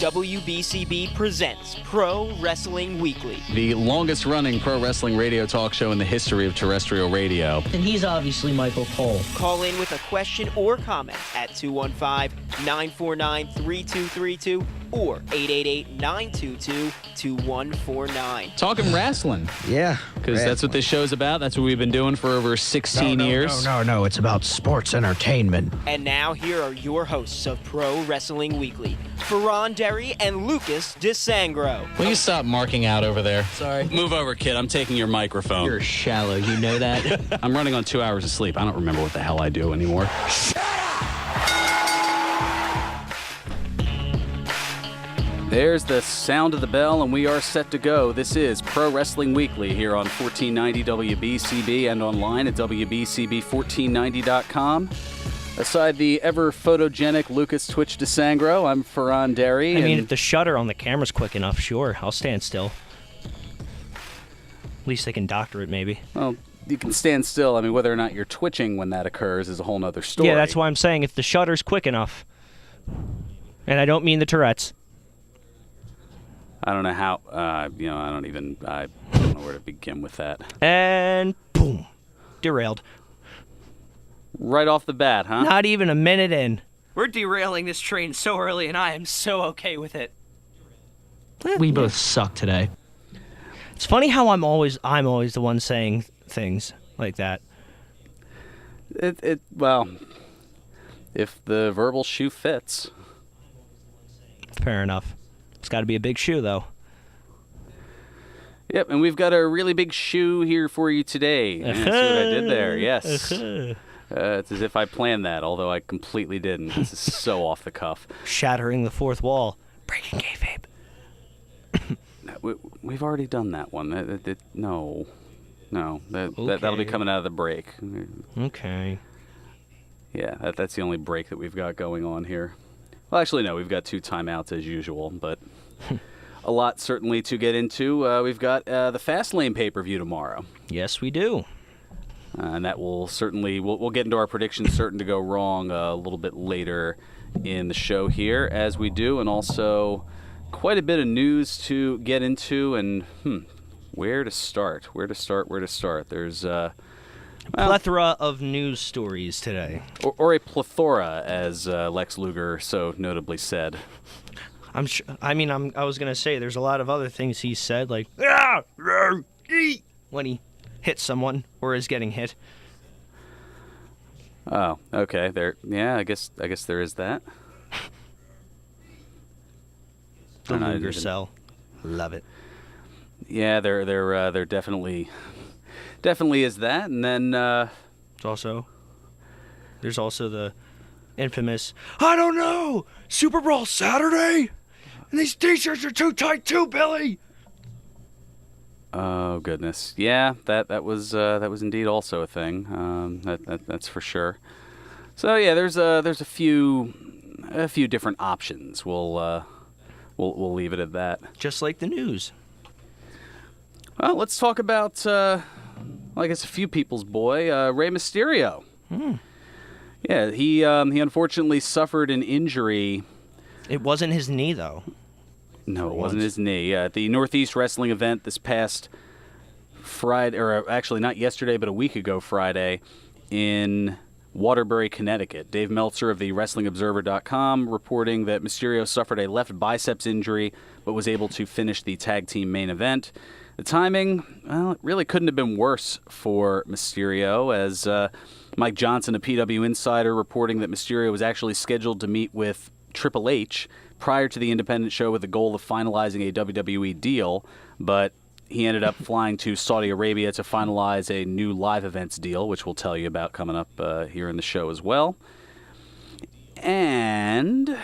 WBCB presents Pro Wrestling Weekly. The longest-running pro wrestling radio talk show in the history of terrestrial radio. And he's obviously Michael Cole. Call in with a question or comment at 215-949-3232 or 888-922-2149. Talking wrestling. Yeah. Because that's what this show's about. That's what we've been doing for over 16 years. No. It's about sports entertainment. And now here are your hosts of Pro Wrestling Weekly, Fearon and Lucas DeSangro. Will you stop marking out over there? Sorry. Move over, kid. I'm taking your microphone. You're shallow, you know that? I'm running on 2 hours of sleep. I don't remember what the hell I do anymore. Shut up! There's the sound of the bell, and we are set to go. This is Pro Wrestling Weekly here on 1490 WBCB and online at WBCB1490.com. Aside the ever-photogenic Lucas Twitch DeSangro, I'm Fearon Derry. I mean, if the shutter on the camera's quick enough, sure, I'll stand still. At least they can doctor it, maybe. Well, you can stand still. I mean, whether or not you're twitching when that occurs is a whole nother story. Yeah, that's why I'm saying if the shutter's quick enough. And I don't mean the Tourette's. I don't know how, I don't know where to begin with that. And boom, derailed. Right off the bat, huh? Not even a minute in. We're derailing this train so early, and I am so okay with it. We both suck today. It's funny how I'm always the one saying things like that. Well, if the verbal shoe fits. Fair enough. It's got to be a big shoe, though. Yep, and we've got a really big shoe here for you today. Yeah, see what I did there? Yes. It's as if I planned that, although I completely didn't. This is so off the cuff. Shattering the fourth wall. Breaking kayfabe. We've already done that one. No. That'll be coming out of the break. Okay. Yeah, that's the only break that we've got going on here. Well, actually, no, we've got 2 timeouts as usual, but a lot certainly to get into. We've got the Fastlane pay-per-view tomorrow. Yes, we do. And that will certainly, we'll get into our predictions certain to go wrong a little bit later in the show here, as we do, and also quite a bit of news to get into, and where to start? There's a plethora of news stories today. Or a plethora, as Lex Luger so notably said. I was going to say, there's a lot of other things he said, like, when he hits someone or is getting hit. Oh, okay. I guess there is that. The Luger cell. Love it. Yeah, there definitely is that, and then there's also the infamous, I don't know, Super Bowl Saturday, and these t-shirts are too tight too, Billy. Oh goodness, yeah, that was indeed also a thing. That's for sure. So yeah, there's a few different options. We'll leave it at that. Just like the news. Well, let's talk about I guess a few people's boy, Rey Mysterio. Yeah, he unfortunately suffered an injury. It wasn't his knee, though. No, it wasn't his knee. At the Northeast Wrestling event this past Friday, or actually not yesterday, but a week ago Friday, in Waterbury, Connecticut. Dave Meltzer of the WrestlingObserver.com reporting that Mysterio suffered a left biceps injury, but was able to finish the tag team main event. The timing, well, it really couldn't have been worse for Mysterio, as Mike Johnson, a PW insider, reporting that Mysterio was actually scheduled to meet with Triple H prior to the independent show with the goal of finalizing a WWE deal, but he ended up flying to Saudi Arabia to finalize a new live events deal, which we'll tell you about coming up here in the show as well. And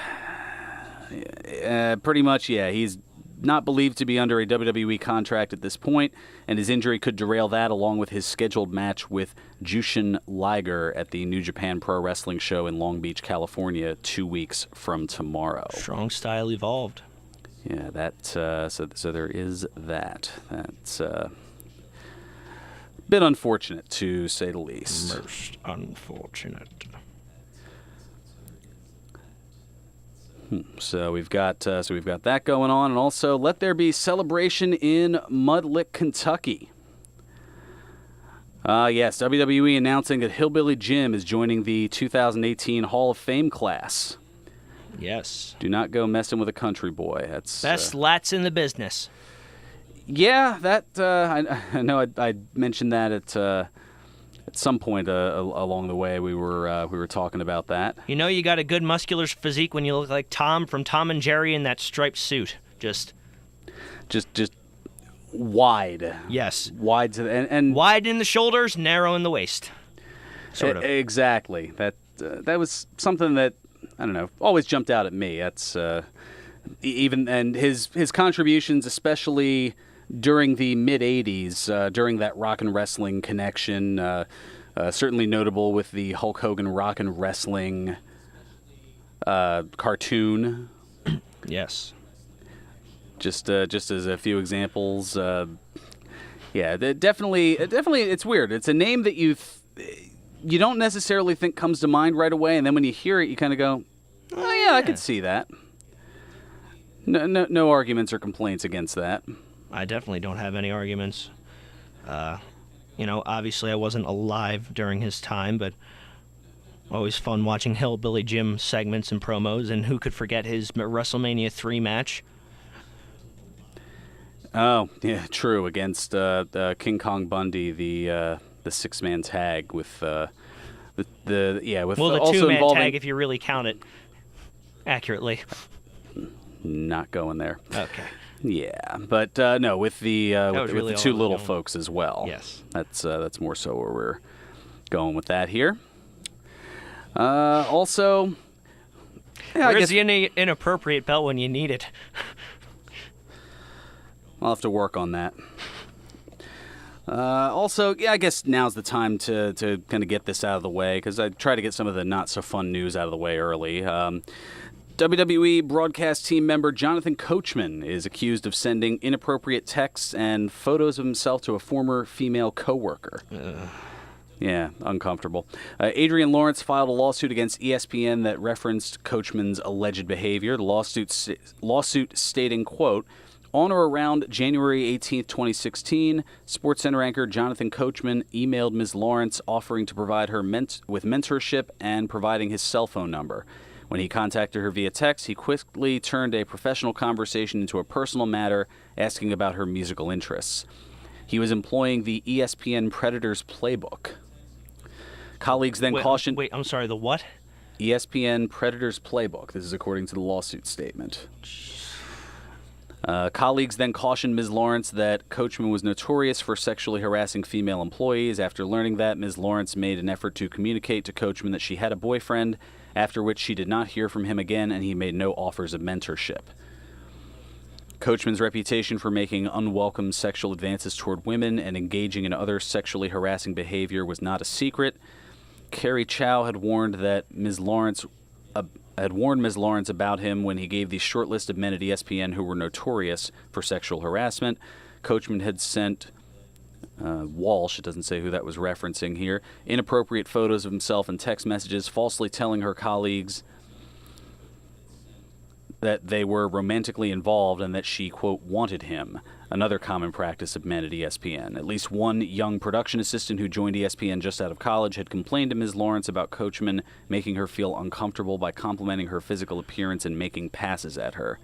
pretty much, yeah, he's not believed to be under a WWE contract at this point, and his injury could derail that along with his scheduled match with Jushin Liger at the New Japan Pro Wrestling show in Long Beach, California, 2 weeks from tomorrow. Strong style evolved. Yeah, that so there is that. That's a bit unfortunate, to say the least. Most unfortunate. So we've got that going on, and also let there be celebration in Mudlick, Kentucky. Yes, WWE announcing that Hillbilly Jim is joining the 2018 Hall of Fame class. Yes. Do not go messing with a country boy. That's Best lats in the business. Yeah, that I know I mentioned that at some point along the way we were talking about that. You know, you got a good muscular physique when you look like Tom from Tom and Jerry in that striped suit. Just wide. Yes. Wide and wide in the shoulders, narrow in the waist. Sort of. Exactly. That was something that, I don't know, always jumped out at me. That's even, and his contributions, especially during the mid '80s, during that rock and wrestling connection, certainly notable with the Hulk Hogan rock and wrestling cartoon. Yes. Just as a few examples, yeah, definitely, it's weird. It's a name that you don't necessarily think comes to mind right away, and then when you hear it, you kind of go, "Oh yeah, I could see that." No arguments or complaints against that. I definitely don't have any arguments. Obviously I wasn't alive during his time, but always fun watching Hillbilly Jim segments and promos, and who could forget his WrestleMania 3 match? Oh, yeah, true. Against King Kong Bundy, the six-man tag with the also two-man involving tag if you really count it accurately. Not going there. Okay. Yeah, but no, with the two little folks as well. Yes, that's more so where we're going with that here. Also, yeah, where's the inappropriate belt when you need it? I'll have to work on that. Also, yeah, I guess now's the time to kind of get this out of the way, because I try to get some of the not-so-fun news out of the way early. WWE broadcast team member Jonathan Coachman is accused of sending inappropriate texts and photos of himself to a former female coworker. Yeah, uncomfortable. Adrian Lawrence filed a lawsuit against ESPN that referenced Coachman's alleged behavior. The lawsuit stating, quote, "On or around January 18, 2016, SportsCenter anchor Jonathan Coachman emailed Ms. Lawrence offering to provide her with mentorship and providing his cell phone number. When he contacted her via text, he quickly turned a professional conversation into a personal matter, asking about her musical interests. He was employing the ESPN Predators playbook. Colleagues then cautioned..." Wait, I'm sorry, the what? ESPN Predators playbook. This is according to the lawsuit statement. Colleagues then cautioned Ms. Lawrence that Coachman was notorious for sexually harassing female employees. After learning that, Ms. Lawrence made an effort to communicate to Coachman that she had a boyfriend, after which she did not hear from him again, and he made no offers of mentorship. Coachman's reputation for making unwelcome sexual advances toward women and engaging in other sexually harassing behavior was not a secret. Carrie Chow had warned Ms. Lawrence about him when he gave the short list of men at ESPN who were notorious for sexual harassment. Coachman had sent Walsh, it doesn't say who that was referencing here, inappropriate photos of himself and text messages, falsely telling her colleagues that they were romantically involved and that she, quote, wanted him, another common practice of men at ESPN. At least one young production assistant who joined ESPN just out of college had complained to Ms. Lawrence about Coachman making her feel uncomfortable by complimenting her physical appearance and making passes at her.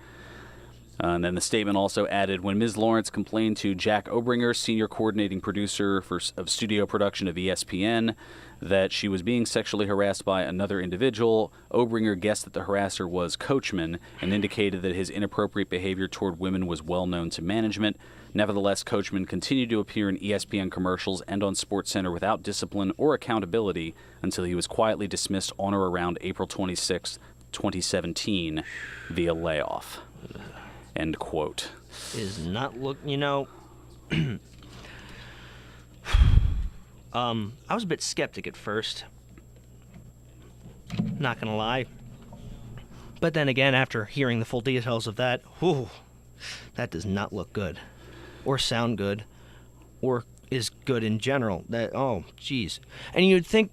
And then the statement also added, when Ms. Lawrence complained to Jack Obringer, senior coordinating producer of studio production of ESPN, that she was being sexually harassed by another individual, Obringer guessed that the harasser was Coachman and indicated that his inappropriate behavior toward women was well known to management. Nevertheless, Coachman continued to appear in ESPN commercials and on SportsCenter without discipline or accountability until he was quietly dismissed on or around April 26, 2017 via layoff. End quote. Is not look, I was a bit skeptic at first. Not gonna lie. But then again, after hearing the full details of that, that does not look good. Or sound good. Or is good in general. Oh, geez. And you'd think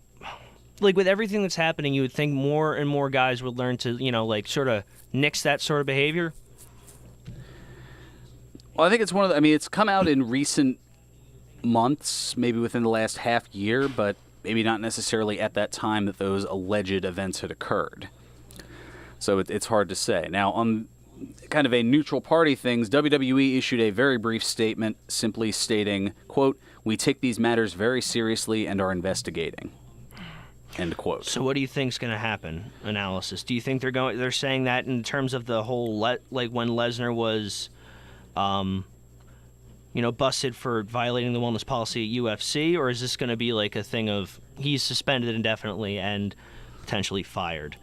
like with everything that's happening, you would think more and more guys would learn to, like sort of nix that sort of behavior. Well, I think it's one of the, I mean, it's come out in recent months, maybe within the last half year, but maybe not necessarily at that time that those alleged events had occurred. So it's hard to say. Now, on kind of a neutral party things, WWE issued a very brief statement simply stating, quote, "We take these matters very seriously and are investigating." End quote. So what do you think's going to happen? Analysis. Do you think they're saying that in terms of the whole like when Lesnar was busted for violating the wellness policy at UFC, or is this going to be like a thing of he's suspended indefinitely and potentially fired?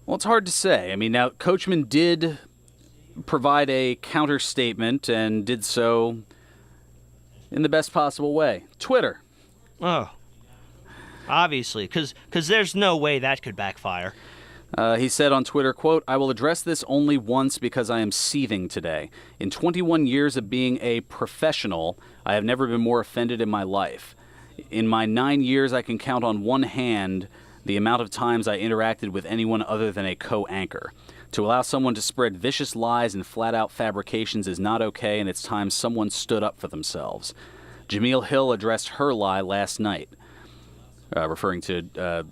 Well, it's hard to say. I mean, now, Coachman did provide a counter statement and did so in the best possible way. Twitter. Oh. Obviously, because there's no way that could backfire. He said on Twitter, quote, "I will address this only once because I am seething today. In 21 years of being a professional, I have never been more offended in my life. In my 9 years, I can count on one hand the amount of times I interacted with anyone other than a co-anchor. To allow someone to spread vicious lies and flat-out fabrications is not okay, and it's time someone stood up for themselves. Jameel Hill addressed her lie last night," referring to,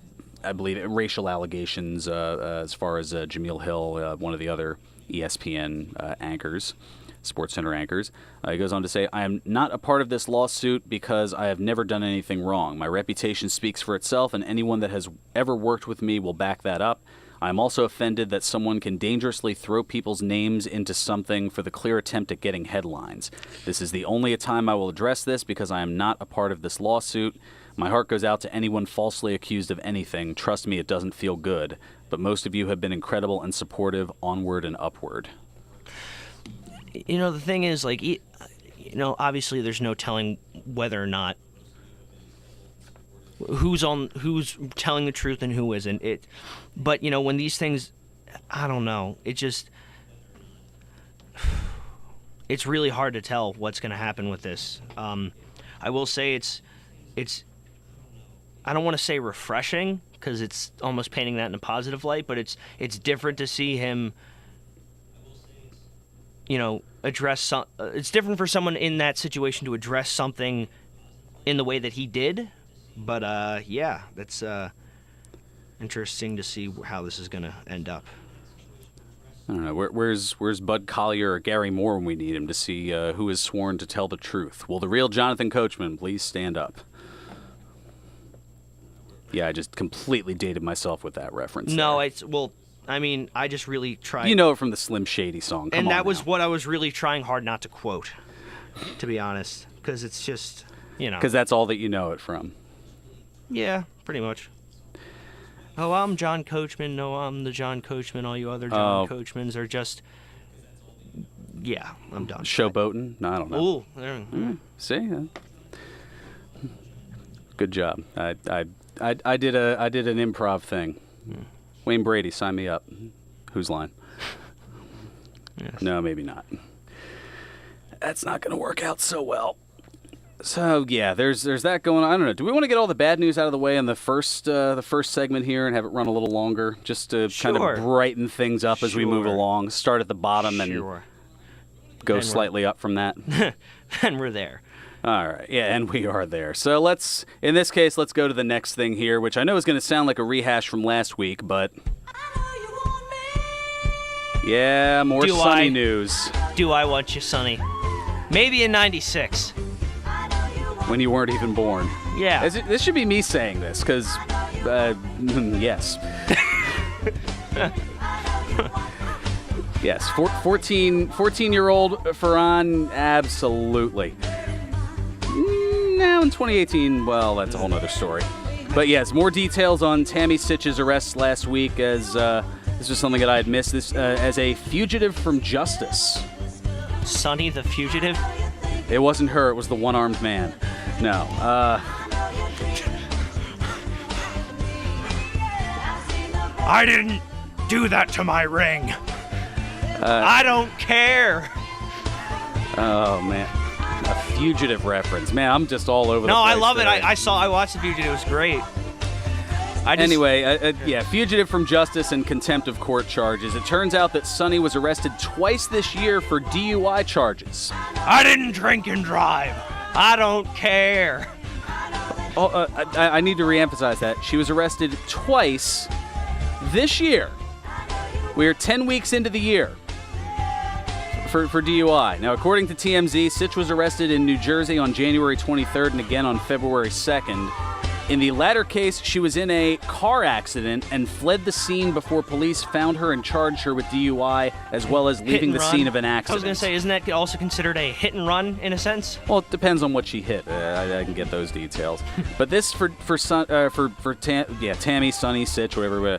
I believe, racial allegations as far as Jameel Hill, one of the other ESPN anchors, SportsCenter anchors. He goes on to say, "I am not a part of this lawsuit because I have never done anything wrong. My reputation speaks for itself, and anyone that has ever worked with me will back that up. I am also offended that someone can dangerously throw people's names into something for the clear attempt at getting headlines. This is the only time I will address this because I am not a part of this lawsuit. My heart goes out to anyone falsely accused of anything. Trust me, it doesn't feel good. But most of you have been incredible and supportive, onward and upward." The thing is, like, obviously there's no telling whether or not who's telling the truth and who isn't. But when these things, I don't know. It's really hard to tell what's going to happen with this. I will say it's. I don't want to say refreshing because it's almost painting that in a positive light, but it's different to see him. Address it's different for someone in that situation to address something in the way that he did. But yeah, that's interesting to see how this is going to end up. I don't know. Where's Bud Collier or Gary Moore when we need him to see who is sworn to tell the truth? Will the real Jonathan Coachman please stand up? Yeah, I just completely dated myself with that reference. No, there. I just really tried. You know it from the Slim Shady song. Come and on that was now. what I was really trying hard not to quote, to be honest, because it's just, Because that's all that you know it from. Yeah, pretty much. Oh, I'm John Coachman. No, I'm the John Coachman. All you other John Coachmans are just... Yeah, I'm done. Showboating? No, I don't know. Ooh, there. See? Good job. I did an improv thing. Wayne Brady, sign me up. Whose line? Yes. No, maybe not. That's not going to work out so well. So yeah, there's that going on. I don't know. Do we want to get all the bad news out of the way in the first segment here and have it run a little longer, just to kind of brighten things up as we move along? Start at the bottom and go slightly up from that. And we're there. All right, yeah, and we are there. So in this case, let's go to the next thing here, which I know is going to sound like a rehash from last week, but yeah, more Sonny news. Do I want you, Sonny? Maybe in '96. When you weren't even born. Yeah. This should be me saying this, because, yes. Yes, 14-year-old Fearon, absolutely. Now in 2018, well, that's a whole other story. But yes, more details on Tammy Sytch's arrest last week, as this was something that I had missed. This as a fugitive from justice. Sonny the fugitive? It wasn't her, it was the one-armed man. No. I didn't do that to my ring. I don't care. Oh, man. A fugitive reference. Man, I'm just all over the place. No, I love today. it. I watched The Fugitive. It was great. Anyway, fugitive from justice and contempt of court charges. It turns out that Sonny was arrested twice this year for DUI charges. I didn't drink and drive. I don't care. I need to reemphasize that. She was arrested twice this year. We are 10 weeks into the year for DUI. Now, according to TMZ, Sytch was arrested in New Jersey on January 23rd and again on February 2nd. In the latter case, she was in a car accident and fled the scene before police found her and charged her with DUI, as well as leaving the scene of an accident. I was going to say, isn't that also considered a hit and run in a sense? Well, it depends on what she hit. I can get those details. But this for Tammy, Sonny, Sytch, whatever.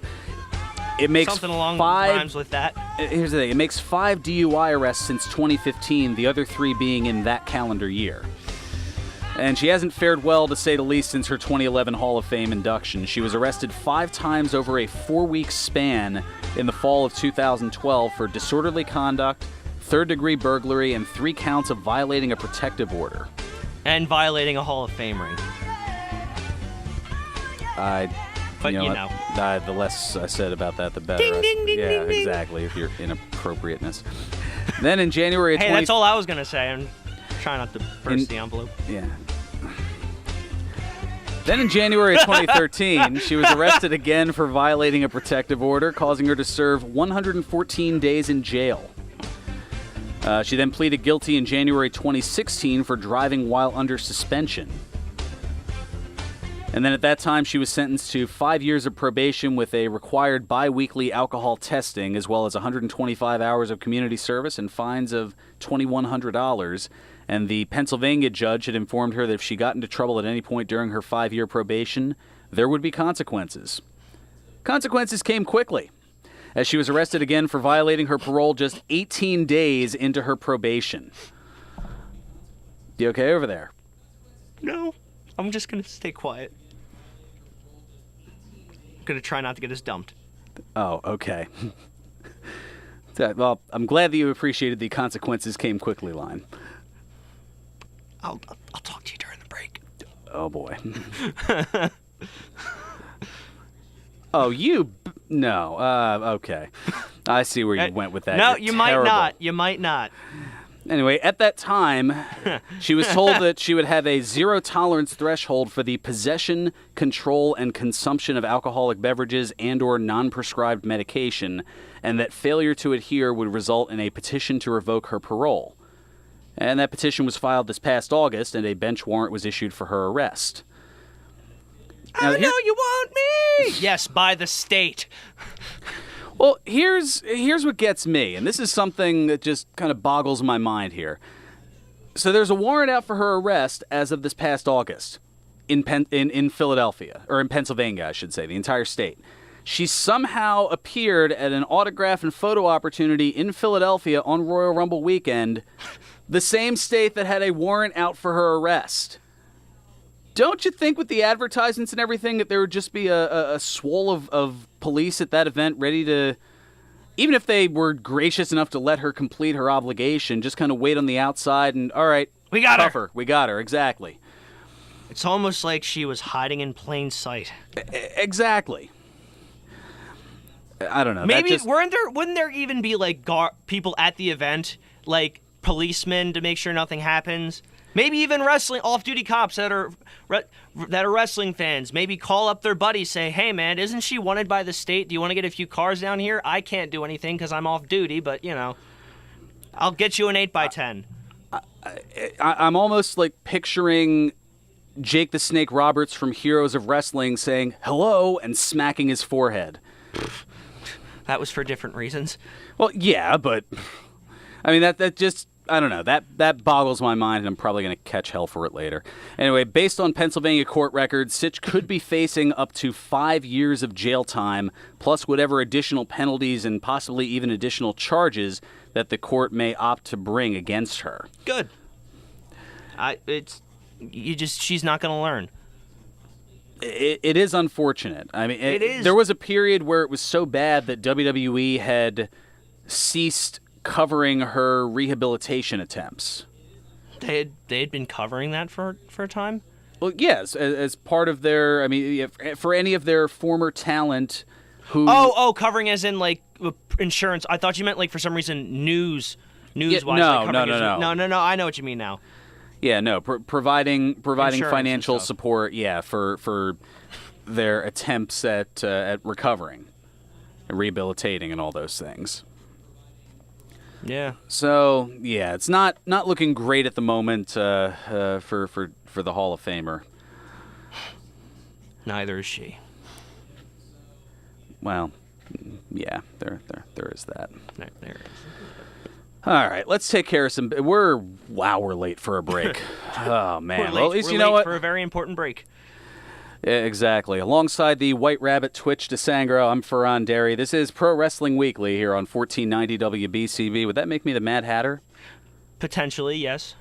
It makes something along five, rhymes with that. Here's the thing. It makes 5 DUI arrests since 2015, the other 3 being in that calendar year. And she hasn't fared well, to say the least, since her 2011 Hall of Fame induction. She was arrested 5 times over a 4-week span in the fall of 2012 for disorderly conduct, third-degree burglary, and 3 counts of violating a protective order. And violating a Hall of Fame ring. The less I said about that, the better. Ding, ding, ding, yeah, ding, ding. Exactly, if you're inappropriateness. Then in January of Hey, that's all I was going to say. I'm trying not to burst the envelope. Yeah. Then in January of 2013, she was arrested again for violating a protective order, causing her to serve 114 days in jail. She then pleaded guilty in January 2016 for driving while under suspension. And then at that time, she was sentenced to 5 years of probation with a required bi-weekly alcohol testing, as well as 125 hours of community service and fines of $2,100. And the Pennsylvania judge had informed her that if she got into trouble at any point during her 5-year probation, there would be consequences. Consequences came quickly, as she was arrested again for violating her parole just 18 days into her probation. You okay over there? No, I'm just going to stay quiet. I'm going to try not to get us dumped. Oh, okay. Well, I'm glad that you appreciated the consequences came quickly line. I'll talk to you during the break. Oh, boy. No. Okay. I see where you went with that. No, You're might terrible. not. You might not. Anyway, at that time, she was told that she would have a zero-tolerance threshold for the possession, control, and consumption of alcoholic beverages and or non-prescribed medication, and that failure to adhere would result in a petition to revoke her parole. And that petition was filed this past August, and a bench warrant was issued for her arrest. Now, I know you want me! Yes, by the state. Well, here's what gets me, and this is something that just kind of boggles my mind here. So there's a warrant out for her arrest as of this past August in Philadelphia, or in Pennsylvania, I should say, the entire state. She somehow appeared at an autograph and photo opportunity in Philadelphia on Royal Rumble weekend, the same state that had a warrant out for her arrest. Don't you think with the advertisements and everything that there would just be a swole of police at that event ready to, even if they were gracious enough to let her complete her obligation, just kind of wait on the outside and, all right, we got her. We got her, exactly. It's almost like she was hiding in plain sight. Exactly. I don't know. Maybe wouldn't there even be like people at the event, like policemen to make sure nothing happens? Maybe even wrestling off-duty cops that are wrestling fans. Maybe call up their buddy, say, "Hey man, isn't she wanted by the state? Do you want to get a few cars down here? I can't do anything because I'm off duty, but I'll get you an 8x10." I'm almost like picturing Jake the Snake Roberts from Heroes of Wrestling saying hello and smacking his forehead. That was for different reasons. Well, yeah, but I mean that just, I don't know. That boggles my mind, and I'm probably going to catch hell for it later. Anyway, based on Pennsylvania court records, Sytch could be facing up to 5 years of jail time, plus whatever additional penalties and possibly even additional charges that the court may opt to bring against her. Good. She's not going to learn. It is unfortunate. I mean, it is. There was a period where it was so bad that WWE had ceased covering her rehabilitation attempts. They had been covering that for a time? Well, yes, as part of their, I mean, for any of their former talent who... Oh, covering as in, like, insurance. I thought you meant, like, for some reason, news-wise. No, like no. No, I know what you mean now. Yeah, no, providing Insurance financial and stuff. support, for their attempts at recovering and rehabilitating and all those things. Yeah. So, yeah, it's not looking great at the moment for the Hall of Famer. Neither is she. Well, yeah, there is that. There it is. All right, let's take care of some. We're late for a break. Oh man, We're late. well at least We're you know late what. for a very important break. Yeah, exactly. Alongside the White Rabbit Twitch DeSangro, I'm Fearon Derry. This is Pro Wrestling Weekly here on 1490 WBCB. Would that make me the Mad Hatter? Potentially, yes.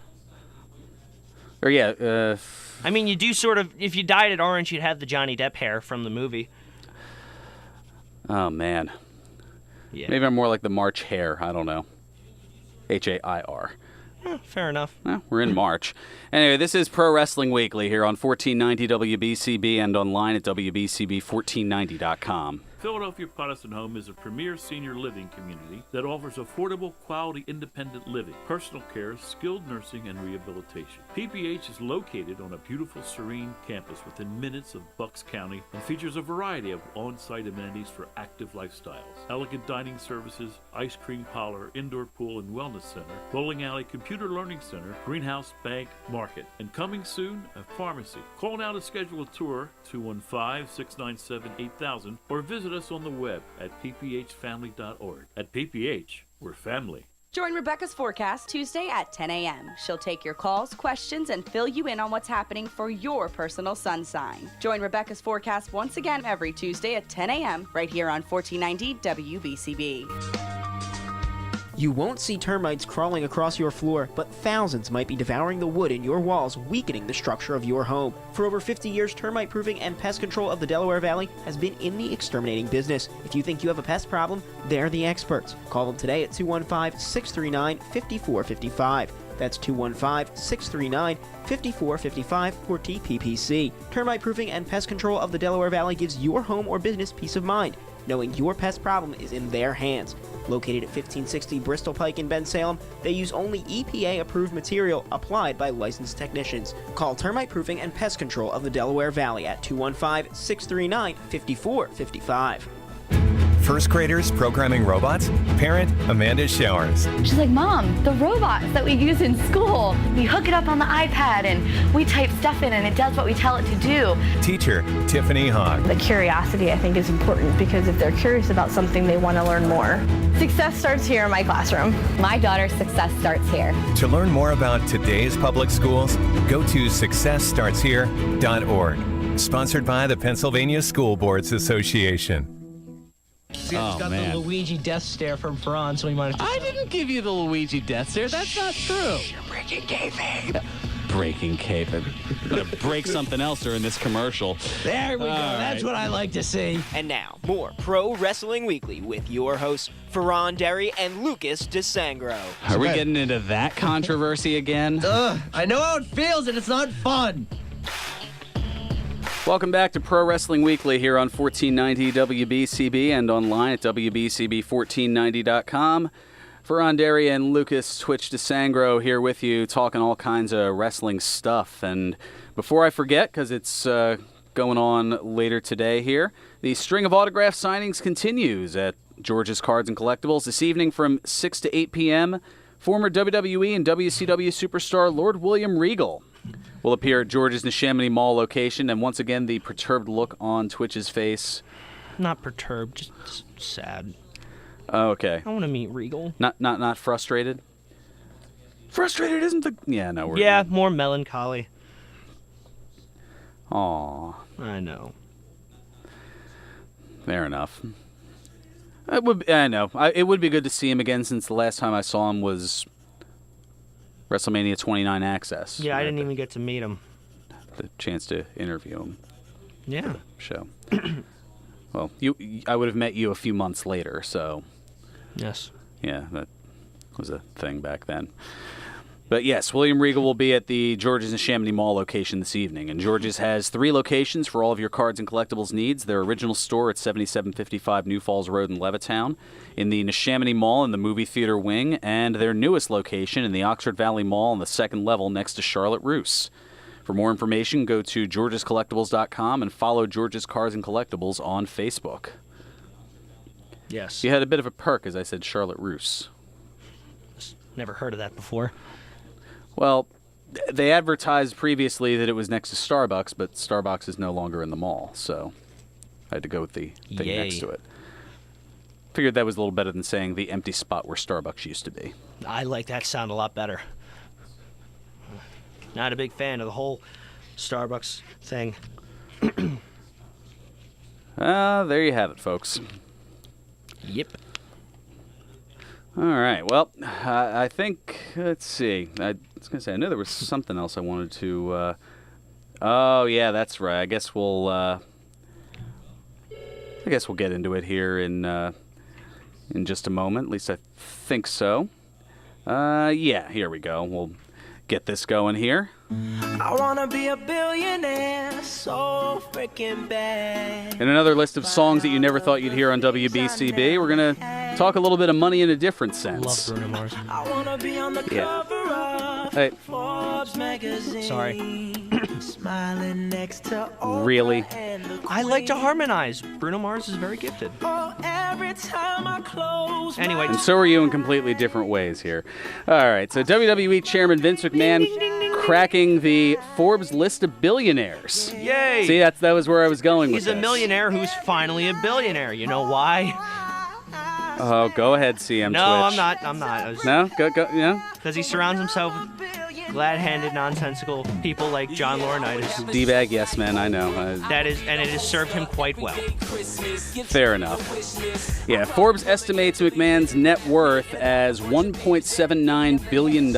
Or yeah. I mean, you do sort of. If you dyed it orange, you'd have the Johnny Depp hair from the movie. Oh man. Yeah. Maybe I'm more like the March Hare. I don't know. Hair. Fair enough. Well, we're in March. Anyway, this is Pro Wrestling Weekly here on 1490 WBCB and online at WBCB1490.com. Philadelphia Protestant Home is a premier senior living community that offers affordable, quality, independent living, personal care, skilled nursing, and rehabilitation. PPH is located on a beautiful, serene campus within minutes of Bucks County and features a variety of on-site amenities for active lifestyles. Elegant dining services, ice cream parlor, indoor pool and wellness center, bowling alley, computer learning center, greenhouse, bank, market, and coming soon, a pharmacy. Call now to schedule a tour, 215-697-8000, or visit us on the web at pphfamily.org. At PPH, we're family. Join Rebecca's Forecast Tuesday at 10 a.m. She'll take your calls, questions, and fill you in on what's happening for your personal sun sign. Join Rebecca's Forecast once again every Tuesday at 10 a.m. right here on 1490 WBCB. You won't see termites crawling across your floor, but thousands might be devouring the wood in your walls, weakening the structure of your home. For over 50 years, termite proofing and pest control of the Delaware Valley has been in the exterminating business. If you think you have a pest problem, they're the experts. Call them today at 215-639-5455. That's 215-639-5455 for TPPC. Termite proofing and pest control of the Delaware Valley gives your home or business peace of mind, knowing your pest problem is in their hands. Located at 1560 Bristol Pike in Bensalem, they use only EPA-approved material applied by licensed technicians. Call Termite Proofing and Pest Control of the Delaware Valley at 215-639-5455. First graders programming robots? Parent Amanda Showers. She's like, Mom, the robots that we use in school, we hook it up on the iPad and we type stuff in and it does what we tell it to do. Teacher Tiffany Hogg. The curiosity, I think, is important because if they're curious about something, they want to learn more. Success starts here in my classroom. My daughter's success starts here. To learn more about today's public schools, go to successstartshere.org. Sponsored by the Pennsylvania School Boards Association. Got the Luigi death stare from Fearon, so he might have I didn't give you the Luigi death stare. That's not true. You're breaking kayfabe. Breaking kayfabe. We're gonna break something else during this commercial. There we go. All That's right. what I like to see. And now, more Pro Wrestling Weekly with your hosts, Fearon Derry and Lucas DeSangro. Are we getting into that controversy again? I know how it feels, and it's not fun. Welcome back to Pro Wrestling Weekly here on 1490 WBCB and online at WBCB1490.com. Fearon Derry and Lucas Twitch DeSangro here with you talking all kinds of wrestling stuff. And before I forget, because it's going on later today here, the string of autograph signings continues at George's Cards and Collectibles this evening from 6 to 8 p.m. Former WWE and WCW superstar Lord William Regal will appear at George's Neshaminy Mall location, and once again, the perturbed look on Twitch's face. Not perturbed, just sad. Oh, okay. I want to meet Regal. Not frustrated? Frustrated isn't the... Yeah, no, we're... Yeah, more melancholy. Aw. I know. Fair enough. I know. It would be good to see him again since the last time I saw him was WrestleMania 29 Access. Yeah, I didn't even get to meet him. The chance to interview him. Yeah. Show. Well, I would have met you a few months later, so... Yes. Yeah, that was a thing back then. But yes, William Regal will be at the George's and Chamonix Mall location this evening. And George's has 3 locations for all of your cards and collectibles needs. Their original store at 7755 New Falls Road in Levittown, in the Neshaminy Mall in the movie theater wing, and their newest location in the Oxford Valley Mall on the 2nd level next to Charlotte Russe. For more information, go to georgescollectibles.com and follow George's Cards and Collectibles on Facebook. Yes. You had a bit of a perk as I said Charlotte Russe. Never heard of that before. Well, they advertised previously that it was next to Starbucks, but Starbucks is no longer in the mall, so I had to go with the thing next to it. Figured that was a little better than saying the empty spot where Starbucks used to be. I like that sound a lot better. Not a big fan of the whole Starbucks thing. There you have it, folks. Yep. All right. Well, I think, let's see. I was going to say, I knew there was something else I wanted to... oh, yeah, that's right. I guess we'll get into it here in just a moment. At least I think so. Yeah, here we go. We'll get this going here. I wanna be a billionaire so freaking bad. In another list of songs that you never thought you'd hear on WBCB, we're going to talk a little bit of money in a different sense. Love Bruno Mars. I wanna be on the cover of Forbes magazine. Sorry. Smiling next to Oprah. Really? I like to harmonize. Bruno Mars is very gifted. Oh, every time I close Anyway. And so are you in completely different ways here. All right, so WWE Chairman Vince McMahon cracking the Forbes list of billionaires. Yay! See, that was where I was going with He's a millionaire who's finally a billionaire. You know why? Oh, go ahead, CM No, Twitch. I'm not. No? Go, yeah? Because he surrounds himself with glad-handed, nonsensical people like John Laurinaitis. D-bag, yes, man, I know. And it has served him quite well. Fair enough. Yeah, Forbes estimates McMahon's net worth as $1.79 billion.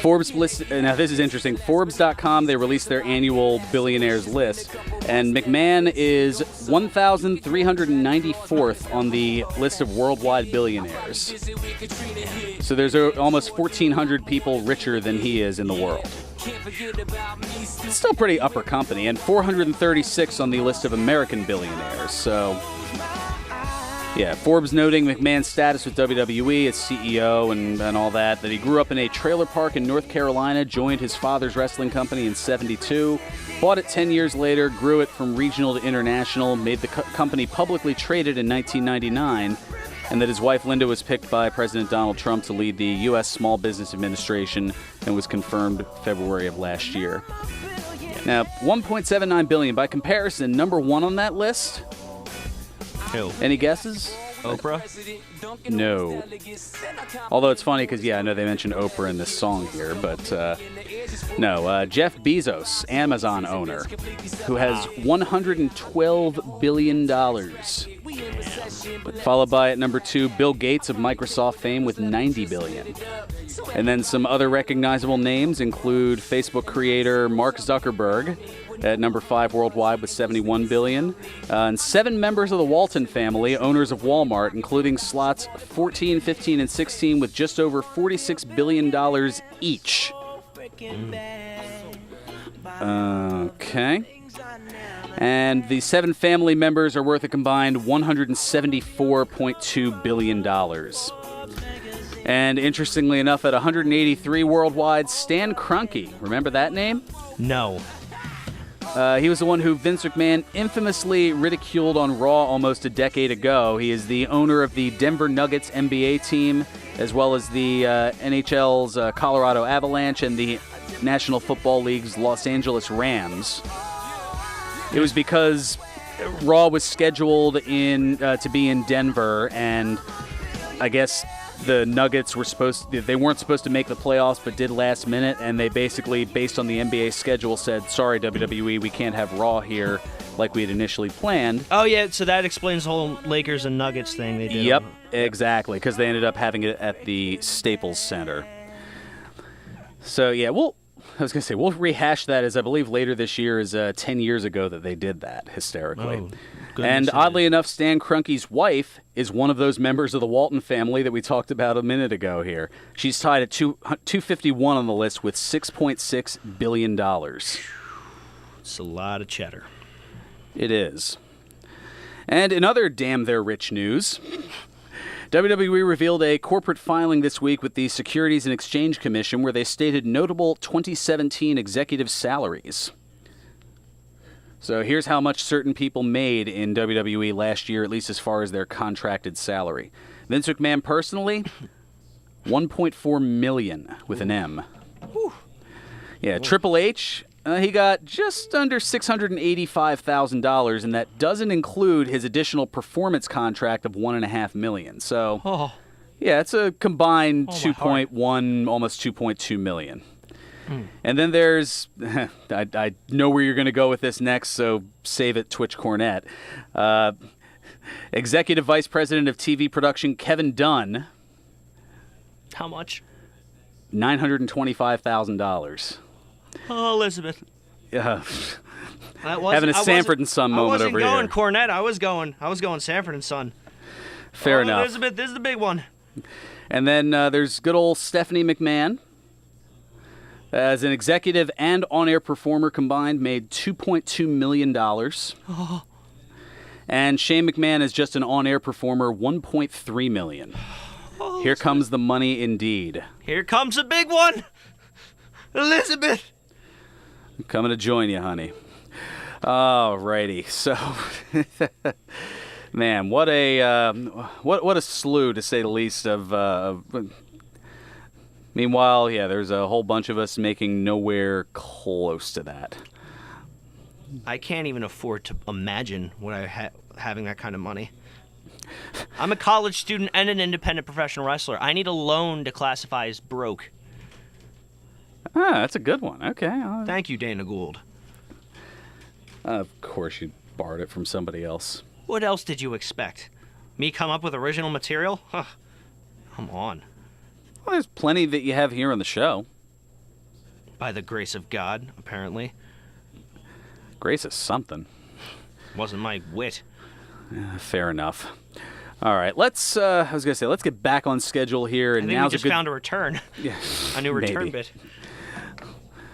Forbes list. Now this is interesting. Forbes.com, they released their annual billionaires list, and McMahon is 1,394th on the list of worldwide billionaires. So there's almost 1,400 people richer than he is in the world. It's still pretty upper company, and 436 on the list of American billionaires. So, yeah, Forbes noting McMahon's status with WWE as CEO and all that he grew up in a trailer park in North Carolina, joined his father's wrestling company in '72, bought it 10 years later, grew it from regional to international, made the company publicly traded in 1999, and that his wife Linda was picked by President Donald Trump to lead the U.S. Small Business Administration and was confirmed February of last year. Now, $1.79 billion. By comparison, number one on that list... Who? Any guesses? Oprah? No. Although it's funny because, yeah, I know they mentioned Oprah in this song here, but no. Jeff Bezos, Amazon owner, who has $112 billion. Followed by, at number 2, Bill Gates of Microsoft fame with $90 billion. And then some other recognizable names include Facebook creator Mark Zuckerberg, at number 5 worldwide with $71 billion. And 7 members of the Walton family, owners of Walmart, including slots 14, 15, and 16 with just over $46 billion each. Okay. And the 7 family members are worth a combined $174.2 billion. And interestingly enough, at 183 worldwide, Stan Kroenke. Remember that name? No. He was the one who Vince McMahon infamously ridiculed on Raw almost a decade ago. He is the owner of the Denver Nuggets NBA team, as well as the NHL's Colorado Avalanche and the National Football League's Los Angeles Rams. It was because Raw was scheduled to be in Denver, and I guess the Nuggets they weren't supposed to make the playoffs, but did last minute, and they basically, based on the NBA schedule, said, sorry, WWE, we can't have Raw here like we had initially planned. Oh, yeah, so that explains the whole Lakers and Nuggets thing they did. Yep, exactly, because they ended up having it at the Staples Center. So, yeah, we'll I was going to say, we'll rehash that, as I believe later this year is 10 years ago that they did that, hysterically. Oh, and oddly enough, Stan Kroenke's wife is one of those members of the Walton family that we talked about a minute ago here. She's tied at 251 on the list with $6.6 billion. It's a lot of cheddar. It is. And in other damn they're rich news, WWE revealed a corporate filing this week with the Securities and Exchange Commission where they stated notable 2017 executive salaries. So here's how much certain people made in WWE last year, at least as far as their contracted salary. Vince McMahon personally, $1.4 million with an M. Yeah, Triple H, he got just under $685,000, and that doesn't include his additional performance contract of $1.5 million. So, yeah, it's a combined 2.1, almost 2.2 million. And then there's, I know where you're going to go with this next, so save it, Twitch Cornette. Executive Vice President of TV Production Kevin Dunn. How much? $925,000. Oh, Elizabeth. Having a Sanford and Son moment over here. I wasn't going Cornette. I was going Sanford and Son. Fair enough. Elizabeth, this is the big one. And then there's good old Stephanie McMahon. As an executive and on-air performer combined, made $2.2 million. Oh. And Shane McMahon is just an on-air performer, $1.3 million. Oh, here comes the money indeed. Here comes the big one. Elizabeth. I'm coming to join you, honey. Alrighty, so man, what a slew, to say the least. Meanwhile, yeah, there's a whole bunch of us making nowhere close to that. I can't even afford to imagine what having that kind of money. I'm a college student and an independent professional wrestler. I need a loan to classify as broke. Ah, that's a good one. Okay. Thank you, Dana Gould. Of course you borrowed it from somebody else. What else did you expect? Me come up with original material? Huh. Come on. Well, there's plenty that you have here on the show. By the grace of God, apparently. Grace is something. Wasn't my wit. Fair enough. All right, let's get back on schedule here. And I think we just found a return. Yeah, a new return bit.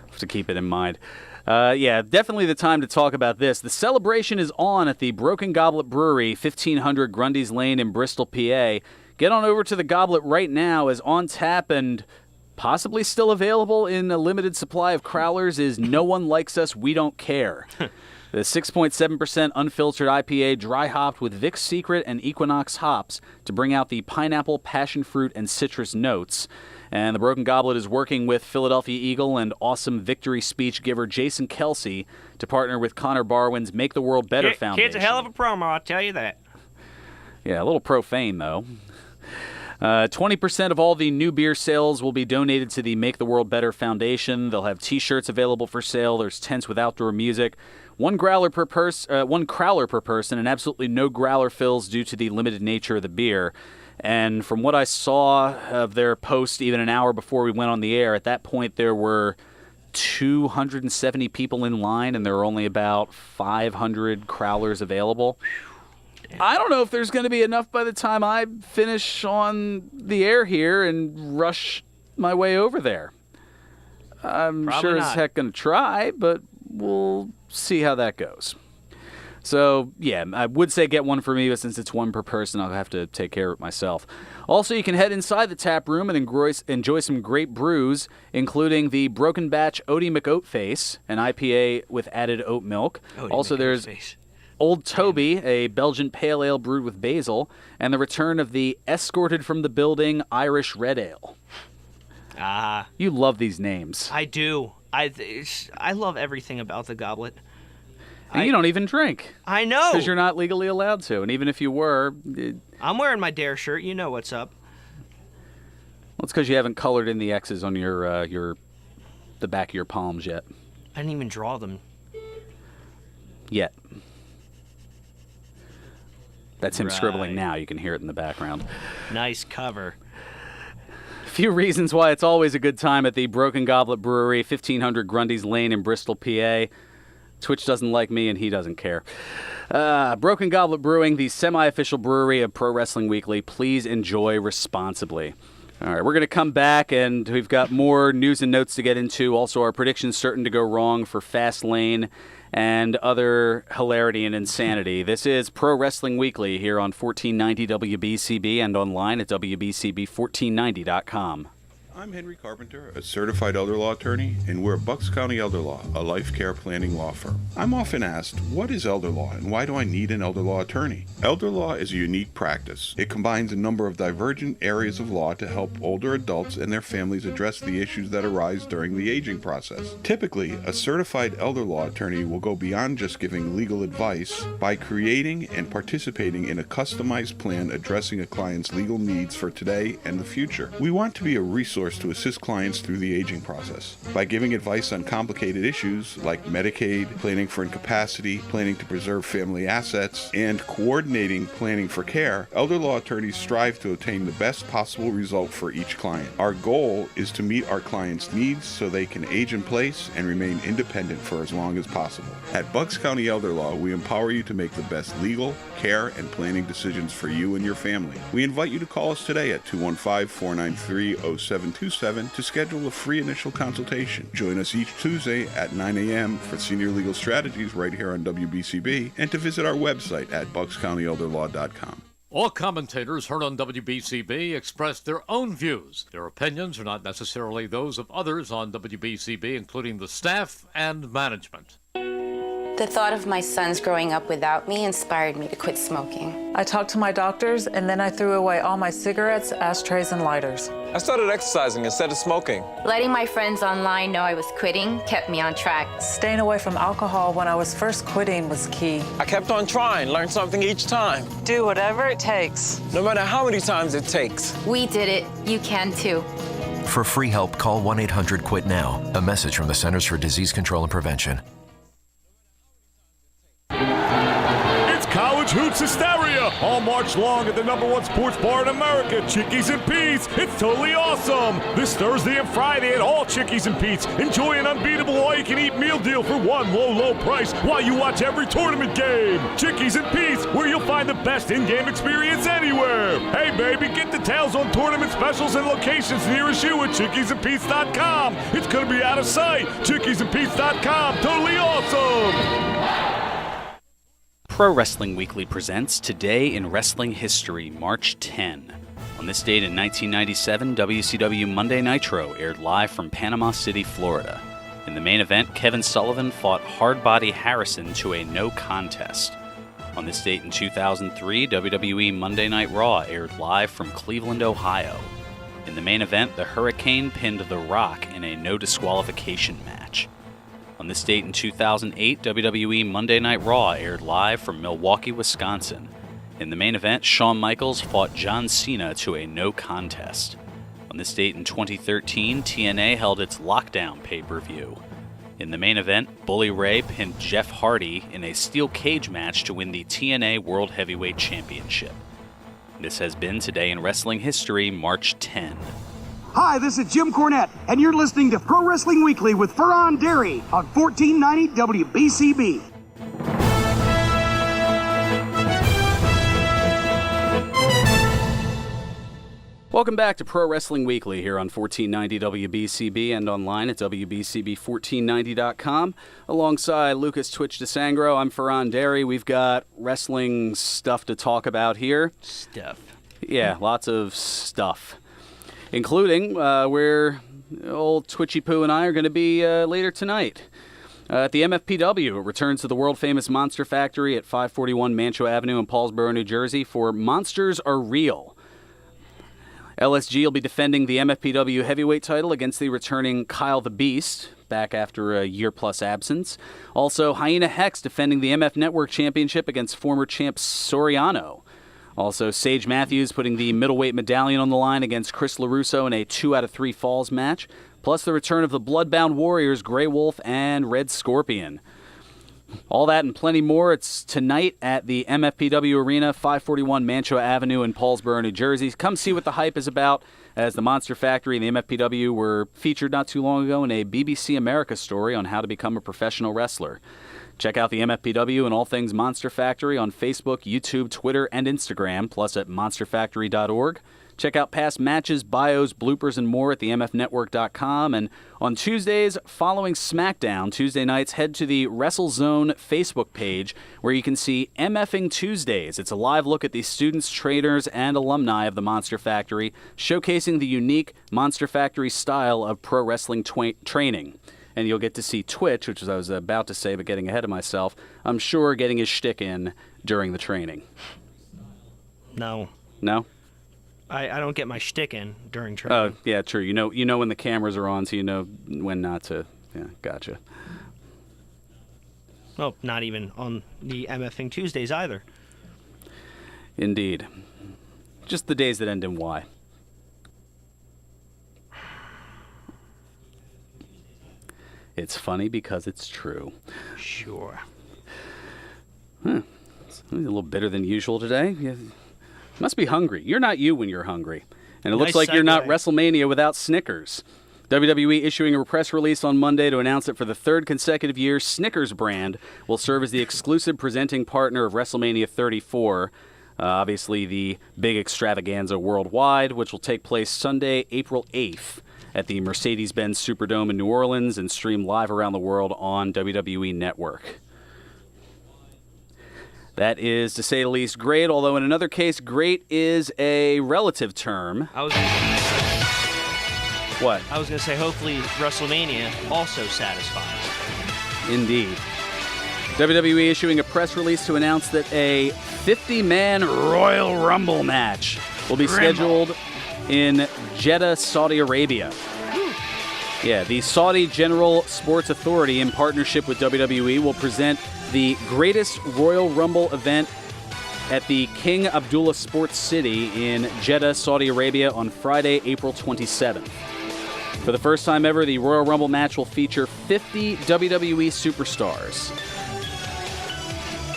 Have to keep it in mind. Yeah, definitely the time to talk about this. The celebration is on at the Broken Goblet Brewery, 1500 Grundy's Lane in Bristol, PA. Get on over to the Goblet right now, as on tap and possibly still available in a limited supply of crowlers is No One Likes Us, We Don't Care. The 6.7% unfiltered IPA, dry hopped with Vic's Secret and Equinox hops to bring out the pineapple, passion fruit, and citrus notes. And the Broken Goblet is working with Philadelphia Eagle and awesome victory speech giver Jason Kelsey to partner with Connor Barwin's Make the World Better Foundation. Kid's a hell of a promo, I'll tell you that. Yeah, a little profane, though. 20% of all the new beer sales will be donated to the Make the World Better Foundation. They'll have T-shirts available for sale. There's tents with outdoor music. One crowler per person, and absolutely no growler fills due to the limited nature of the beer. And from what I saw of their post even an hour before we went on the air, at that point there were 270 people in line, and there were only about 500 crowlers available. I don't know if there's going to be enough by the time I finish on the air here and rush my way over there. I'm Probably sure not. as heck going to try, but we'll see how that goes. So, yeah, I would say get one for me, but since it's one per person, I'll have to take care of it myself. Also, you can head inside the tap room and enjoy some great brews, including the Broken Batch Odie McOatface, an IPA with added oat milk. Also, there's Old Toby, a Belgian pale ale brewed with basil, and the return of the Escorted from the Building Irish Red Ale. You love these names. I do. I love everything about the Goblet. And you don't even drink. I know. Because you're not legally allowed to. And even if you were... I'm wearing my Dare shirt. You know what's up. Well, it's because you haven't colored in the X's on the back of your palms yet. I didn't even draw them. Yet. That's him scribbling now. You can hear it in the background. Nice cover. few reasons why it's always a good time at the Broken Goblet Brewery, 1500 Grundy's Lane in Bristol, PA. Twitch doesn't like me, and he doesn't care. Broken Goblet Brewing, the semi-official brewery of Pro Wrestling Weekly. Please enjoy responsibly. All right, we're going to come back, and we've got more news and notes to get into. Also, our predictions certain to go wrong for Fastlane and other hilarity and insanity. This is Pro Wrestling Weekly here on 1490 WBCB and online at WBCB1490.com. I'm Henry Carpenter, a certified elder law attorney, and we're Bucks County Elder Law, a life care planning law firm. I'm often asked, what is elder law and why do I need an elder law attorney? Elder law is a unique practice. It combines a number of divergent areas of law to help older adults and their families address the issues that arise during the aging process. Typically, a certified elder law attorney will go beyond just giving legal advice by creating and participating in a customized plan addressing a client's legal needs for today and the future. We want to be a resource to assist clients through the aging process by giving advice on complicated issues like Medicaid, planning for incapacity, planning to preserve family assets, and coordinating planning for care. Elder law attorneys strive to obtain the best possible result for each client. Our goal is to meet our clients' needs so they can age in place and remain independent for as long as possible. At Bucks County Elder Law, we empower you to make the best legal, care, and planning decisions for you and your family. We invite you to call us today at 215-493-0727 to schedule a free initial consultation. Join us each Tuesday at 9 a.m. for Senior Legal Strategies right here on WBCB and to visit our website at buckscountyelderlaw.com. All commentators heard on WBCB express their own views. Their opinions are not necessarily those of others on WBCB, including the staff and management. The thought of my sons growing up without me inspired me to quit smoking. I talked to my doctors, and then I threw away all my cigarettes, ashtrays, and lighters. I started exercising instead of smoking. Letting my friends online know I was quitting kept me on track. Staying away from alcohol when I was first quitting was key. I kept on trying, learned something each time. Do whatever it takes. No matter how many times it takes. We did it. You can too. For free help, call 1-800-QUIT-NOW. A message from the Centers for Disease Control and Prevention. College Hoops Hysteria, all March long at the #1 sports bar in America, Chickies and Pete's. It's totally awesome. This Thursday and Friday at all Chickies and Pete's. Enjoy an unbeatable all-you-can-eat meal deal for one low price while you watch every tournament game. Chickies and Pete's, where you'll find the best in-game experience anywhere. Hey, baby, get details on tournament specials and locations nearest you at chickiesandpete's.com. It's going to be out of sight. chickiesandpete's.com, totally awesome. Pro Wrestling Weekly presents Today in Wrestling History, March 10. On this date in 1997, WCW Monday Nitro aired live from Panama City, Florida. In the main event, Kevin Sullivan fought Hardbody Harrison to a no contest. On this date in 2003, WWE Monday Night Raw aired live from Cleveland, Ohio. In the main event, the Hurricane pinned The Rock in a no disqualification match. On this date in 2008, WWE Monday Night Raw aired live from Milwaukee, Wisconsin. In the main event, Shawn Michaels fought John Cena to a no contest. On this date in 2013, TNA held its Lockdown pay-per-view. In the main event, Bully Ray pinned Jeff Hardy in a steel cage match to win the TNA World Heavyweight Championship. This has been Today in Wrestling History, March 10. Hi, this is Jim Cornette, and you're listening to Pro Wrestling Weekly with Fearon Derry on 1490 WBCB. Welcome back to Pro Wrestling Weekly here on 1490 WBCB and online at WBCB1490.com. Alongside Lucas Twitch DeSangro, I'm Fearon Derry. We've got wrestling stuff to talk about here. Stuff. Yeah, lots of stuff. Including where old Twitchy Poo and I are going to be later tonight. At the MFPW, it returns to the world-famous Monster Factory at 541 Mancho Avenue in Paulsboro, New Jersey for Monsters Are Real. LSG will be defending the MFPW heavyweight title against the returning Kyle the Beast, back after a year-plus absence. Also, Hyena Hex defending the MF Network Championship against former champ Soriano. Also, Sage Matthews putting the middleweight medallion on the line against Chris LaRusso in a 2 out of 3 falls match, plus the return of the Bloodbound Warriors, Grey Wolf and Red Scorpion. All that and plenty more. It's tonight at the MFPW Arena, 541 Mantua Avenue in Paulsboro, New Jersey. Come see what the hype is about. as the Monster Factory and the MFPW were featured not too long ago in a BBC America story on how to become a professional wrestler. Check out the MFPW and all things Monster Factory on Facebook, YouTube, Twitter, and Instagram, plus at monsterfactory.org. Check out past matches, bios, bloopers, and more at the mfnetwork.com. And on Tuesdays, following SmackDown, Tuesday nights, head to the WrestleZone Facebook page where you can see MFing Tuesdays. It's a live look at the students, trainers, and alumni of the Monster Factory, showcasing the unique Monster Factory style of pro wrestling training. And you'll get to see Twitch, which I was about to say, but getting ahead of myself, I'm sure getting his shtick in during the training. No. No? I don't get my shtick in during training. Oh, yeah, true. You know when the cameras are on, so you know when not to. Yeah, gotcha. Well, not even on the MFing Tuesdays either. Indeed. Just the days that end in Y. It's funny because it's true. Sure. It's a little bitter than usual today. You must be hungry. You're not you when you're hungry. And it looks like you're not WrestleMania without Snickers. WWE issuing a press release on Monday to announce that for the third consecutive year, Snickers brand will serve as the exclusive presenting partner of WrestleMania 34. Obviously, the big extravaganza worldwide, which will take place Sunday, April 8th. At the Mercedes-Benz Superdome in New Orleans and stream live around the world on WWE Network. That is, to say the least, great, although in another case, great is a relative term. What? I was going to say, hopefully, WrestleMania also satisfies. Indeed. WWE issuing a press release to announce that a 50-man Royal Rumble match will be scheduled in Jeddah, Saudi Arabia. Yeah, the Saudi General Sports Authority, in partnership with WWE, will present the greatest Royal Rumble event at the King Abdullah Sports City in Jeddah, Saudi Arabia on Friday, April 27th. For the first time ever, the Royal Rumble match will feature 50 WWE superstars.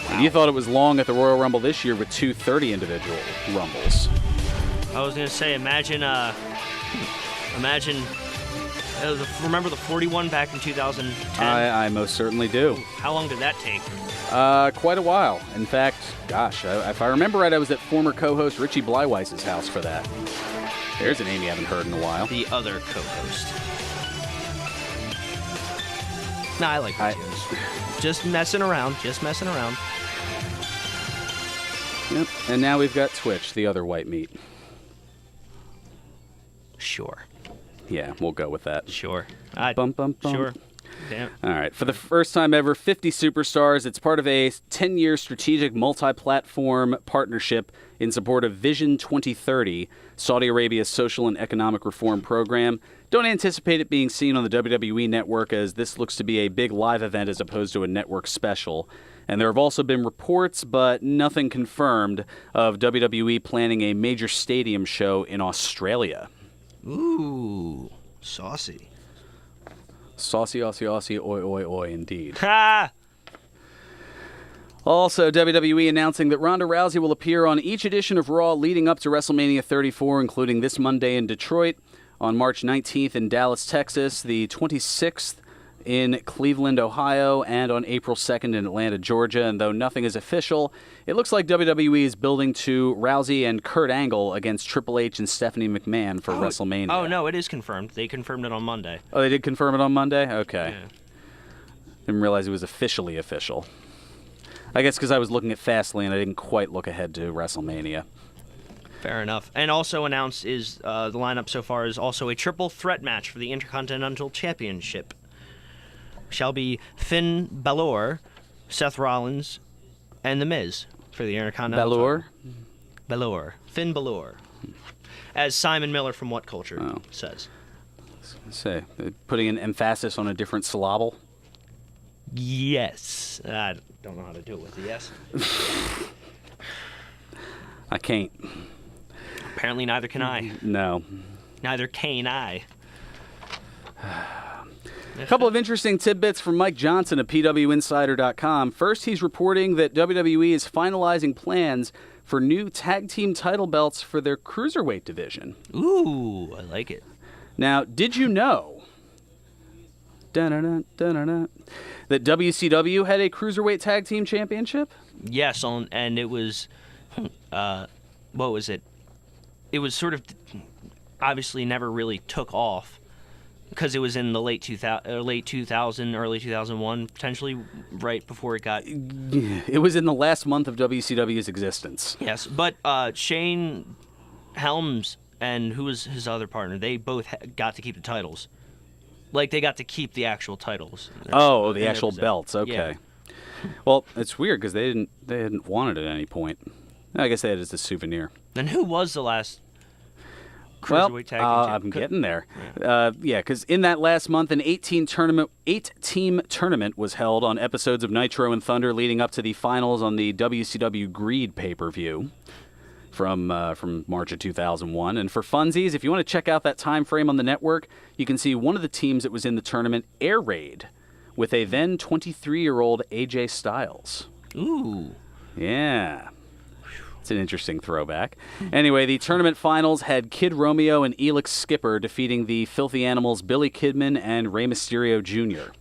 Wow. And you thought it was long at the Royal Rumble this year with 230 individual Rumbles. I was going to say, imagine, remember the 41 back in 2010? I most certainly do. How long did that take? Quite a while. In fact, gosh, if I remember right, I was at former co-host Richie Blyweiss's house for that. There's a name you haven't heard in a while. The other co-host. Nah, I like Richie. Just messing around. Yep, and now we've got Twitch, the other white meat. Sure. Yeah, we'll go with that. Sure. Bum, bum, bum. Sure. Damn. All right. For the first time ever, 50 superstars. It's part of a 10-year strategic multi-platform partnership in support of Vision 2030, Saudi Arabia's social and economic reform program. Don't anticipate it being seen on the WWE network, as this looks to be a big live event as opposed to a network special. And there have also been reports, but nothing confirmed, of WWE planning a major stadium show in Australia. Ooh, saucy. Saucy, Aussie, Aussie, oi, oi, oi, indeed. Ha! Also, WWE announcing that Ronda Rousey will appear on each edition of Raw leading up to WrestleMania 34, including this Monday in Detroit, on March 19th in Dallas, Texas, the 26th in Cleveland, Ohio, and on April 2nd in Atlanta, Georgia. And though nothing is official, it looks like WWE is building to Rousey and Kurt Angle against Triple H and Stephanie McMahon for WrestleMania. Oh, no, it is confirmed. They confirmed it on Monday. Oh, they did confirm it on Monday? Okay. Yeah. Didn't realize it was officially official. I guess because I was looking at Fastlane, I didn't quite look ahead to WrestleMania. Fair enough. And also announced is the lineup so far is also a triple threat match for the Intercontinental Championship. Shall be Finn Balor, Seth Rollins, and The Miz for the Intercontinental. Balor. Finn Balor. As Simon Miller from What Culture says. Say, putting an emphasis on a different syllable? Yes. I don't know how to do it with the yes. I can't. Apparently neither can I. No. Neither can I. A couple of interesting tidbits from Mike Johnson of PWInsider.com. First, he's reporting that WWE is finalizing plans for new tag team title belts for their cruiserweight division. Ooh, I like it. Now, did you know that WCW had a cruiserweight tag team championship? Yes, and it was, what was it? It was sort of, obviously never really took off because it was in the late 2000, early 2001, potentially right before it got. It was in the last month of WCW's existence. Yes, but Shane Helms and who was his other partner, they both got to keep the titles. Like, they got to keep the actual titles. Oh, the actual belts. Okay. Yeah. Well, it's weird because they didn't want it at any point. I guess they had it as a souvenir. Then who was the last cruiserweight tag team champion? I'm getting there. Yeah, because in that last month, an 8-team tournament was held on episodes of Nitro and Thunder leading up to the finals on the WCW Greed pay-per-view from March of 2001. And for funsies, if you want to check out that time frame on the network, you can see one of the teams that was in the tournament air raid with a then 23-year-old AJ Styles. Ooh. Yeah. It's an interesting throwback. Anyway, the tournament finals had Kid Romeo and Elix Skipper defeating the Filthy Animals Billy Kidman and Rey Mysterio Jr.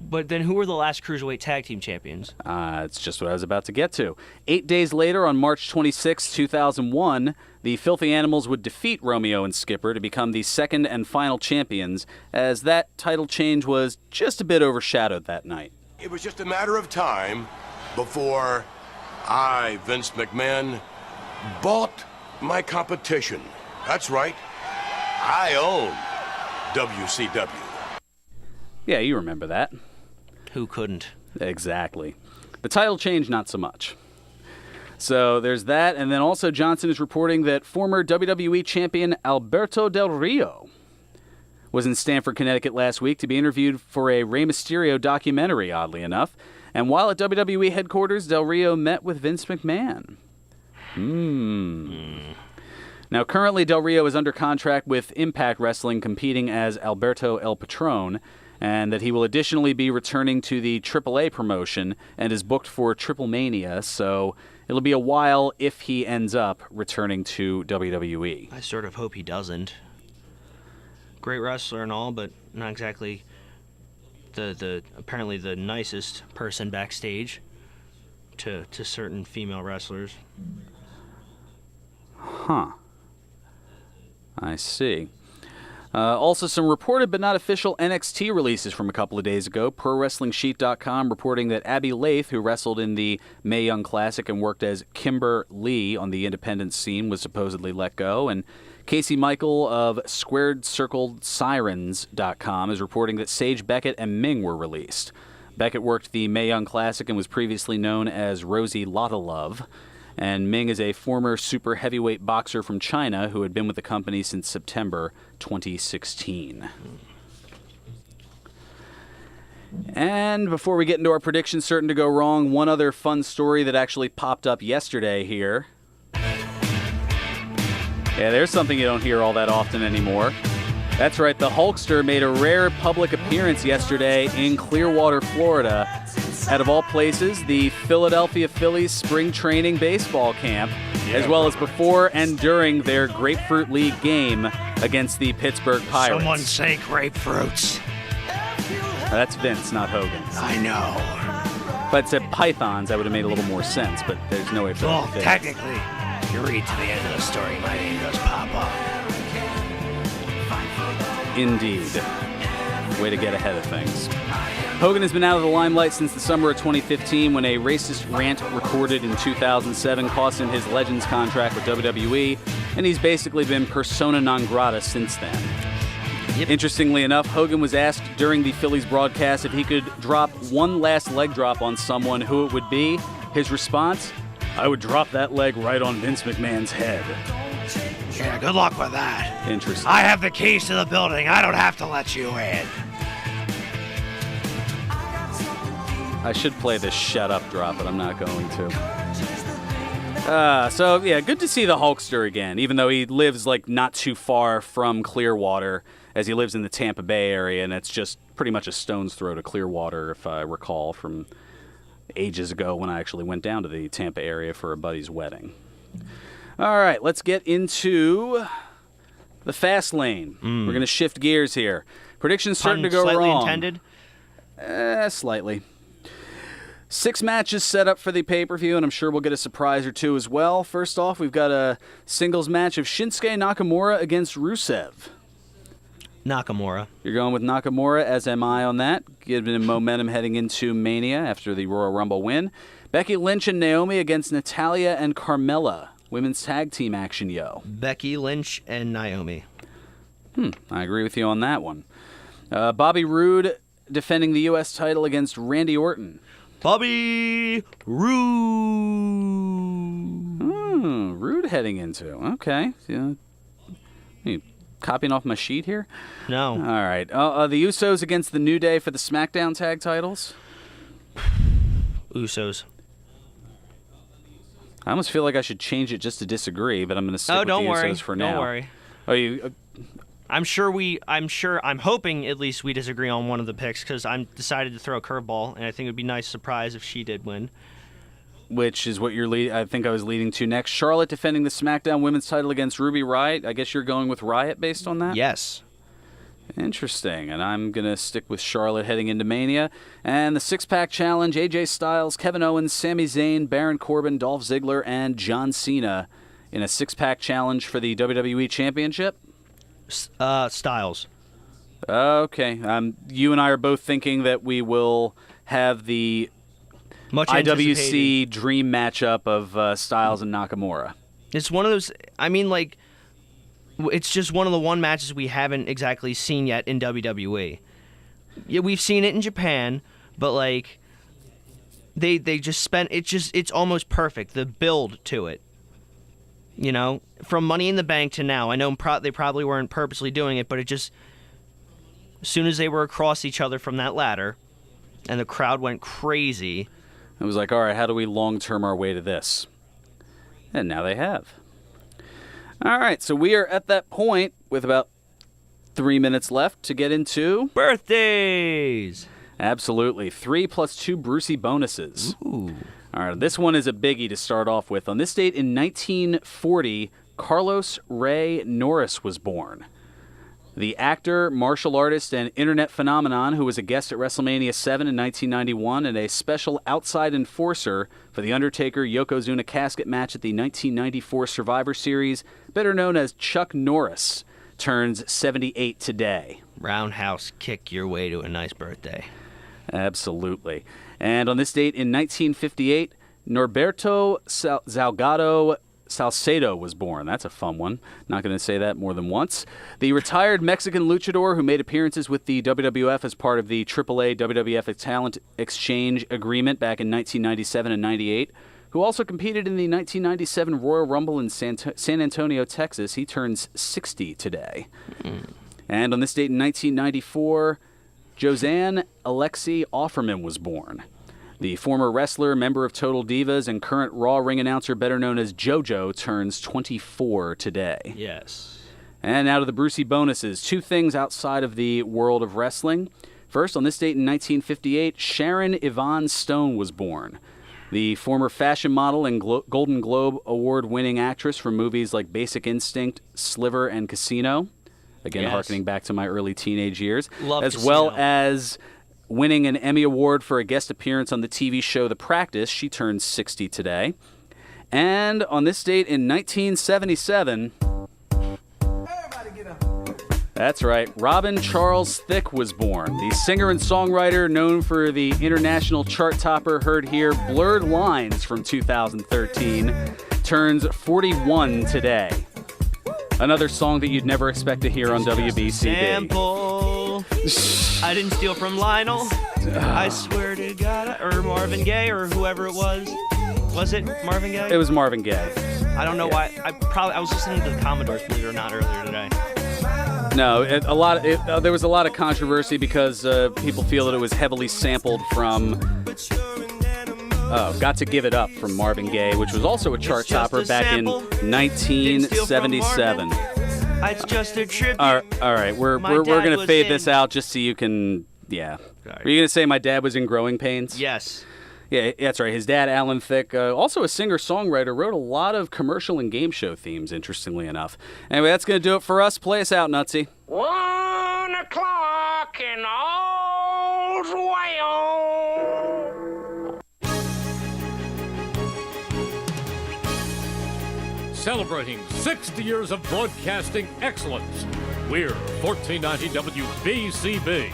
But then who were the last cruiserweight tag team champions? It's just what I was about to get to. 8 days later, on March 26, 2001, the Filthy Animals would defeat Romeo and Skipper to become the second and final champions, as that title change was just a bit overshadowed that night. It was just a matter of time before I, Vince McMahon, bought my competition. That's right. I own WCW. Yeah, you remember that. Who couldn't? Exactly. The title change, not so much. So there's that, and then also Johnson is reporting that former WWE champion Alberto Del Rio was in Stamford, Connecticut last week to be interviewed for a Rey Mysterio documentary, oddly enough. And while at WWE headquarters, Del Rio met with Vince McMahon. Now, currently, Del Rio is under contract with Impact Wrestling, competing as Alberto El Patron, and that he will additionally be returning to the AAA promotion and is booked for Triple Mania, so it'll be a while if he ends up returning to WWE. I sort of hope he doesn't. Great wrestler and all, but not exactly the apparently the nicest person backstage to certain female wrestlers. Huh. I see. Also, some reported but not official NXT releases from a couple of days ago. ProWrestlingSheet.com reporting that Abby Lath, who wrestled in the Mae Young Classic and worked as Kimber Lee on the independent scene, was supposedly let go. And Casey Michael of SquaredCircledSirens.com is reporting that Sage Beckett and Ming were released. Beckett worked the Mae Young Classic and was previously known as Rosie Lotta Love. And Ming is a former super heavyweight boxer from China who had been with the company since September 2016. And before we get into our predictions certain to go wrong, one other fun story that actually popped up yesterday here. Yeah, there's something you don't hear all that often anymore. That's right, the Hulkster made a rare public appearance yesterday in Clearwater, Florida. Out of all places, the Philadelphia Phillies spring training baseball camp, as well as before and during their Grapefruit League game against the Pittsburgh Pirates. Someone say grapefruits. That's Vince, not Hogan. I know. If I'd said pythons, that would have made a little more sense, but there's no way for that to fit. Technically, if you read to the end of the story, my name does pop up. Indeed. Way to get ahead of things. Hogan has been out of the limelight since the summer of 2015 when a racist rant recorded in 2007 cost him his Legends contract with WWE, and he's basically been persona non grata since then. Interestingly enough, Hogan was asked during the Phillies broadcast if he could drop one last leg drop on someone, who it would be. His response, "I would drop that leg right on Vince McMahon's head." Yeah, good luck with that. Interesting. I have the keys to the building. I don't have to let you in. I should play this shut up drop, but I'm not going to. So, yeah, good to see the Hulkster again, even though he lives, like, not too far from Clearwater, as he lives in the Tampa Bay area, and it's just pretty much a stone's throw to Clearwater, if I recall, from ages ago when I actually went down to the Tampa area for a buddy's wedding. All right, let's get into the Fastlane. We're going to shift gears here. Predictions starting to go slightly wrong. Intended? Slightly. 6 matches set up for the pay-per-view, and I'm sure we'll get a surprise or two as well. First off, we've got a singles match of Shinsuke Nakamura against Rusev. Nakamura. You're going with Nakamura, as am I on that. Giving him momentum heading into Mania after the Royal Rumble win. Becky Lynch and Naomi against Natalya and Carmella. Women's tag team action, yo. Becky Lynch and Naomi. I agree with you on that one. Bobby Roode defending the U.S. title against Randy Orton. Bobby Roode. Roode heading into. Okay. Yeah. You copying off my sheet here? No. All right. The Usos against the New Day for the SmackDown tag titles. Usos. I almost feel like I should change it just to disagree, but I'm going to stick with the Usos for now. Don't worry. Oh, you... I'm hoping at least we disagree on one of the picks because I'm decided to throw a curveball, and I think it would be a nice surprise if she did win. Which is what I think I was leading to next. Charlotte defending the SmackDown Women's title against Ruby Riott. I guess you're going with Riott based on that? Yes. Interesting. And I'm going to stick with Charlotte heading into Mania. And the 6-pack challenge, AJ Styles, Kevin Owens, Sami Zayn, Baron Corbin, Dolph Ziggler, and John Cena in a 6-pack challenge for the WWE Championship. Styles. Okay. You and I are both thinking that we will have the much IWC dream matchup of Styles and Nakamura. It's one of those. I mean, like, it's just one of the matches we haven't exactly seen yet in WWE. Yeah, we've seen it in Japan, but like, they just spent it's almost perfect. The build to it. You know, from Money in the Bank to now. I know they probably weren't purposely doing it, but it just, as soon as they were across each other from that ladder, and the crowd went crazy. It was like, all right, how do we long-term our way to this? And now they have. All right, so we are at that point with about 3 minutes left to get into... birthdays! Absolutely. 3 plus 2 Brucey bonuses. Ooh. All right, this one is a biggie to start off with. On this date in 1940, Carlos Ray Norris was born. The actor, martial artist, and internet phenomenon who was a guest at WrestleMania 7 in 1991 and a special outside enforcer for the Undertaker-Yokozuna casket match at the 1994 Survivor Series, better known as Chuck Norris, turns 78 today. Roundhouse kick your way to a nice birthday. Absolutely. And on this date in 1958, Norberto Salgado Salcedo was born. That's a fun one. Not going to say that more than once. The retired Mexican luchador who made appearances with the WWF as part of the AAA WWF Talent Exchange Agreement back in 1997 and 98, who also competed in the 1997 Royal Rumble in San Antonio, Texas. He turns 60 today. And on this date in 1994, Josanne Alexi Offerman was born. The former wrestler, member of Total Divas, and current Raw ring announcer better known as JoJo turns 24 today. Yes. And now to the Brucey bonuses. 2 things outside of the world of wrestling. First, on this date in 1958, Sharon Yvonne Stone was born. The former fashion model and Golden Globe award-winning actress from movies like Basic Instinct, Sliver, and Casino. Again, Yes. Harkening back to my early teenage years. Love as Casino. well as winning an Emmy Award for a guest appearance on the TV show The Practice. She turns 60 today. And on this date in 1977... That's right. Robin Charles Thicke was born. The singer and songwriter known for the international chart topper heard here, Blurred Lines from 2013, turns 41 today. Another song that you'd never expect to hear on WBCB. Sample. I didn't steal from Lionel. I swear to God. Or Marvin Gaye or whoever it was. Was it Marvin Gaye? It was Marvin Gaye. I don't know why. I was listening to the Commodores, believe it or not, earlier today. No, there was a lot of controversy because people feel that it was heavily sampled from Got to Give It Up from Marvin Gaye, which was also a chart topper back in 1977. It's just a tribute. All right, we're going to fade this out just so you can, yeah. Were you going to say my dad was in Growing Pains? Yes. Yeah, that's right. His dad, Alan Thicke, also a singer-songwriter, wrote a lot of commercial and game show themes, interestingly enough. Anyway, that's going to do it for us. Play us out, Nutsy. 1 o'clock and all's well. Celebrating 60 years of broadcasting excellence, we're 1490 WBCB.